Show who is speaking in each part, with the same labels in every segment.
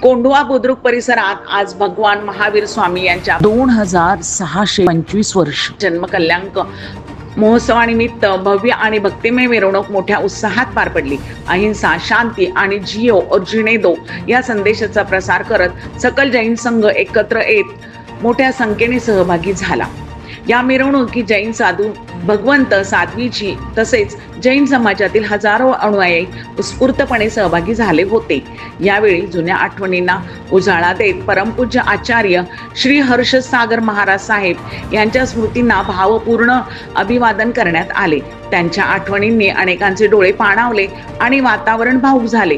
Speaker 1: कोंढवा बुद्रुक परिसरात आज भगवान महावीर स्वामी यांच्या 2625 वर्ष जन्मकल्यांक महोत्सवानिमित्त भव्य आणि भक्तिमय मिरवणूक मोठ्या उत्साहात पार पडली। अहिंसा, शांती आणि जियो और जीने दो या संदेशाचा प्रसार करत सकल जैन संघ एकत्र येत मोठ्या संख्येने सहभागी झाला। या मिरवणुकीत जैन साधू, भगवंत, साध्वीजी तसेच जैन समाजातील हजारो अनुयायी उत्स्फूर्तपणे सहभागी झाले होते। यावेळी जुन्या आठवणींना उजाळा देत परमपूज्य आचार्य श्री हर्षसागर महाराज साहेब यांच्या स्मृतींना भावपूर्ण अभिवादन करण्यात आले। त्यांच्या आठवणींनी अनेकांचे डोळे पाणावले आणि वातावरण भावुक झाले।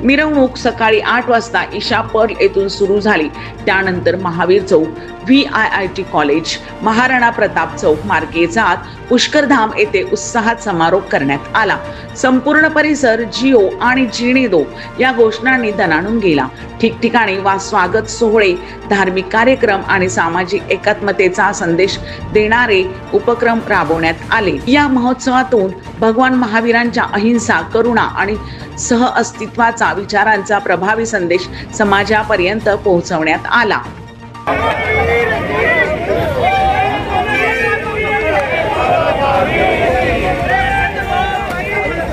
Speaker 1: मिरवणूक सकाळी 8 वाजता ईशा पर्ल येथून सुरू झाली। त्यानंतर महावीर चौक, VIIT कॉलेज, महाराणा प्रताप चौक मार्गे जात पुष्करधाम येथे उत्साहात समारोप करण्यात आला। संपूर्ण परिसर जिओ आणि जीने दो या घोषणांनी दणाणून गेला। ठिकठिकाणी स्वागत सोहळे, धार्मिक कार्यक्रम आणि सामाजिक एकात्मतेचा संदेश देणारे उपक्रम राबवण्यात आले। या महोत्सवातून भगवान महावीरांच्या अहिंसा, करुणा आणि सहअस्तित्वाचा विचारांचा प्रभावी संदेश समाजापर्यंत पोहोचवण्यात आला।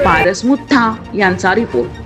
Speaker 1: पारस मुथा यांचा रिपोर्ट।